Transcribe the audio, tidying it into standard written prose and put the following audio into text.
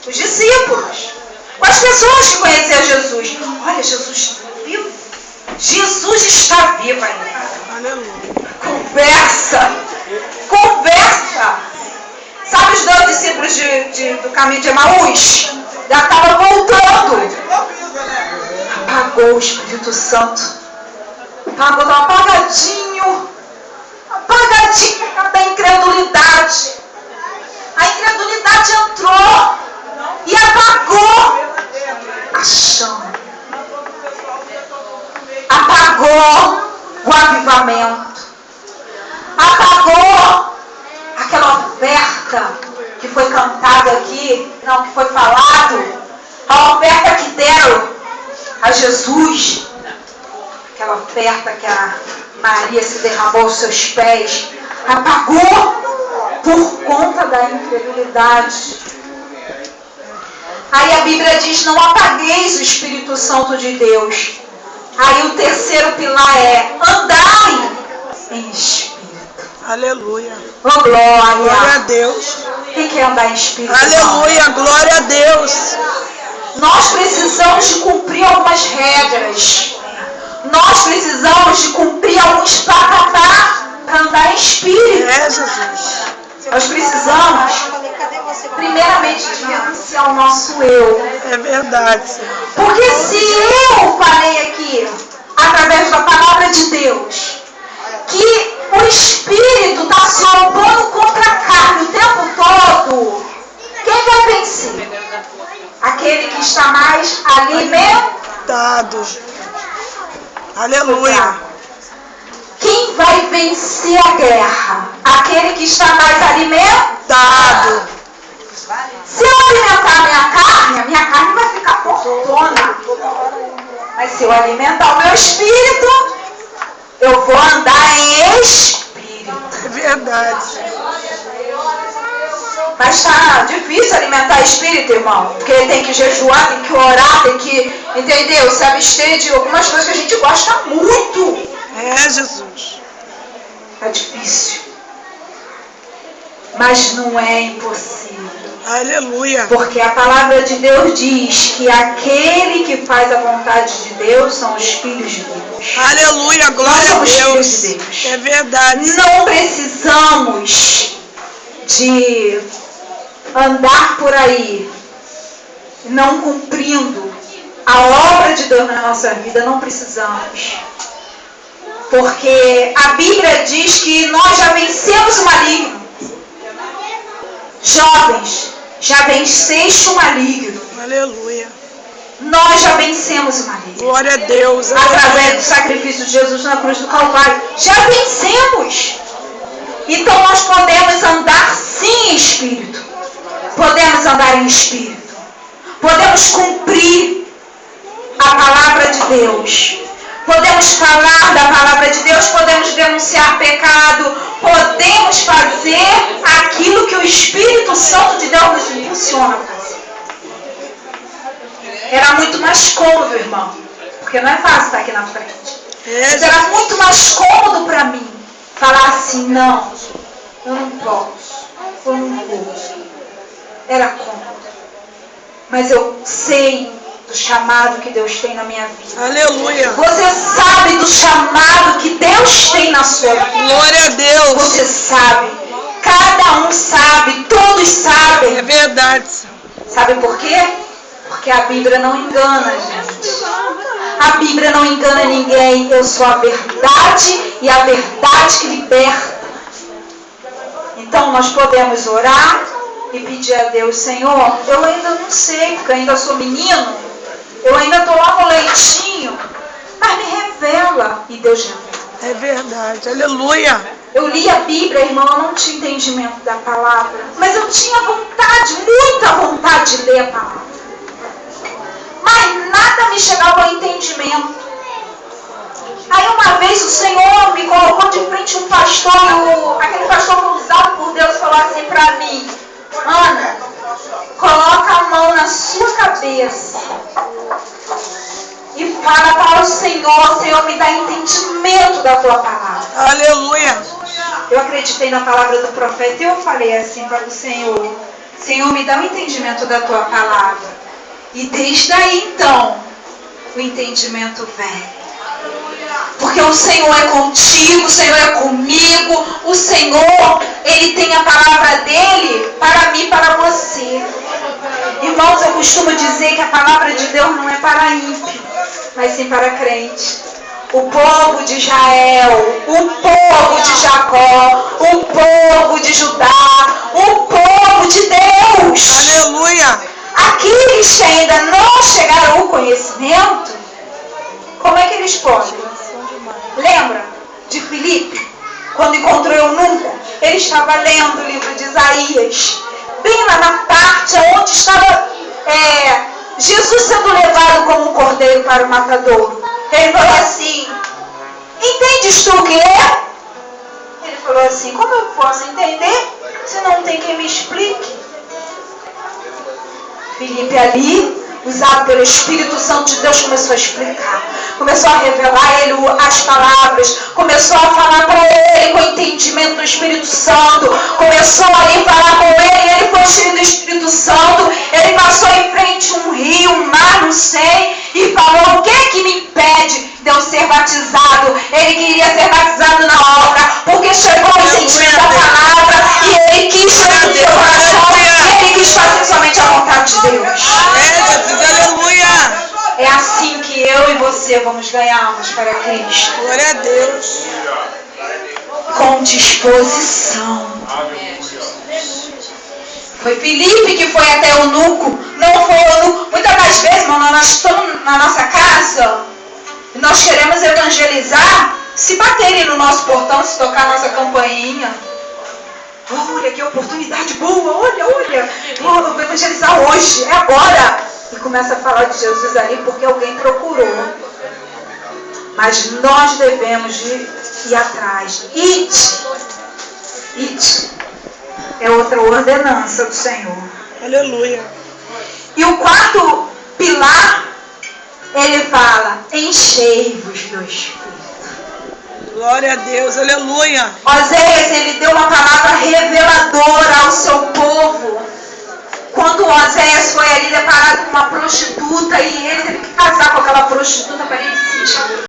Os discípulos. Com as pessoas que conheciam Jesus. Olha, Jesus está vivo. Jesus está vivo ainda. Aleluia. Conversa. Sabe os 2 discípulos do caminho de Emaús? Já estavam voltando. Apagou o Espírito Santo. Apagou, estava apagadinho da incredulidade. A incredulidade entrou e apagou a chama. Apagou o avivamento. Apagou aquela oferta que foi cantada aqui, que foi falado, a oferta que deram a Jesus, aquela oferta que a Maria se derramou aos seus pés, apagou por conta da incredulidade. Aí a Bíblia diz: não apagueis o Espírito Santo de Deus. Aí o terceiro pilar é: andai em Espírito. Aleluia. Oh, glória. Glória a Deus. Quem quer andar em Espírito? Aleluia. Glória a Deus. Nós precisamos de cumprir algumas regras. Nós precisamos de cumprir alguns patatá para andar em Espírito. É, Jesus. Nós precisamos, primeiramente, de renunciar ao nosso eu. É verdade, Senhor. Porque se eu falei aqui, através da palavra de Deus, que o Espírito está se opondo contra a carne o tempo todo, quem vai vencer? Aquele que está mais alimentado. Aleluia. Quem vai vencer a guerra? Aquele que está mais alimentado. Se eu alimentar a minha carne vai ficar fortuna. Mas se eu alimentar o meu espírito, eu vou andar em espírito. É verdade. Mas está difícil alimentar espírito, irmão. Porque tem que jejuar, tem que orar, tem que, entendeu? Se abster de algumas coisas que a gente gosta muito. É, Jesus. É difícil. Mas não é impossível. Aleluia. Porque a palavra de Deus diz que aquele que faz a vontade de Deus são os filhos de Deus. Aleluia. Glória a Deus. De Deus. É verdade. Não precisamos de andar por aí não cumprindo a obra de Deus na nossa vida. Não precisamos. Porque a Bíblia diz que nós já vencemos o maligno. Jovens, já venceste o maligno. Aleluia. Nós já vencemos o maligno. Glória a Deus. Através do sacrifício de Jesus na cruz do Calvário. Já vencemos. Então nós podemos andar sim em espírito. Podemos andar em espírito. Podemos cumprir a palavra de Deus. Podemos falar da palavra de Deus, podemos denunciar pecado, podemos fazer aquilo que o Espírito Santo de Deus nos impulsiona a fazer. Era muito mais cômodo, irmão, porque não é fácil estar aqui na frente. Mas era muito mais cômodo para mim falar assim: não, eu não posso, eu não vou. Era cômodo. Mas eu sei do chamado que Deus tem na minha vida. Aleluia. Você sabe do chamado que Deus tem na sua vida. Glória a Deus. Você sabe. Cada um sabe. Todos sabem. É verdade. Sabe por quê? Porque a Bíblia não engana, gente. A Bíblia não engana ninguém. Eu sou a verdade e a verdade que liberta. Então nós podemos orar e pedir a Deus: Senhor, eu ainda não sei, porque eu ainda sou menino. Eu ainda estou lá no leitinho, mas me revela. E Deus revela. É verdade. Aleluia. Eu li a Bíblia, irmão, eu não tinha entendimento da palavra. Mas eu tinha vontade, muita vontade de ler a palavra. Mas nada me chegava ao entendimento. Aí uma vez o Senhor me colocou de frente um pastor, aquele pastor foi usado por Deus, falou assim para mim: Ana, coloca a mão na sua cabeça e fala para o Senhor: Senhor, me dá entendimento da tua palavra. Aleluia. Eu acreditei na palavra do profeta e eu falei assim para o Senhor: Senhor, me dá o entendimento da tua palavra. E desde aí então, o entendimento vem. Porque o Senhor é contigo, o Senhor é comigo, o Senhor, Ele tem a palavra dEle para mim e para você. Irmãos, eu costumo dizer que a palavra de Deus não é para ímpio, mas sim para crente. O povo de Israel, o povo de Jacó, o povo de Judá, o povo de Deus. Aleluia. Aqueles que ainda não chegaram ao conhecimento, como é que eles podem? Lembra de Filipe? Quando encontrou eunuco, ele estava lendo o livro de Isaías, bem lá na parte onde estava Jesus sendo levado como um cordeiro para o matadouro. Ele falou assim: entendes tu o que é? Ele falou assim: como eu posso entender se não tem quem me explique? Filipe ali, usado pelo Espírito Santo de Deus, começou a explicar, começou a revelar a ele as palavras, começou a falar para ele com o entendimento do Espírito Santo, começou ali a falar com ele, e ele foi cheio do Espírito Santo. Ele passou em frente a um rio, um mar, não sei, e falou: o que é que me impede de eu ser batizado? Ele queria ser batizado na hora, porque chegou o entendimento da palavra, e ele quis fazer o seu coração, e ele quis fazer somente a vontade de Deus. Aleluia. É assim que eu e você vamos ganhar almas para Cristo. Glória a Deus. Com disposição. Foi Filipe que foi até o eunuco. Não foi o eunuco. Muitas das vezes, irmão, nós estamos na nossa casa e nós queremos evangelizar. Se baterem no nosso portão, se tocar a nossa campainha. Olha que oportunidade boa, olha. Vou evangelizar hoje, é agora. E começa a falar de Jesus ali porque alguém procurou. Mas nós devemos ir atrás. Ide. É outra ordenança do Senhor. Aleluia. E o quarto pilar, ele fala: enchei-vos do Espírito. Glória a Deus. Aleluia. Oséias, ele deu uma palavra reveladora ao seu povo. Quando Oséias foi ali deparado com uma prostituta, e ele teve que casar com aquela prostituta para ele se sentir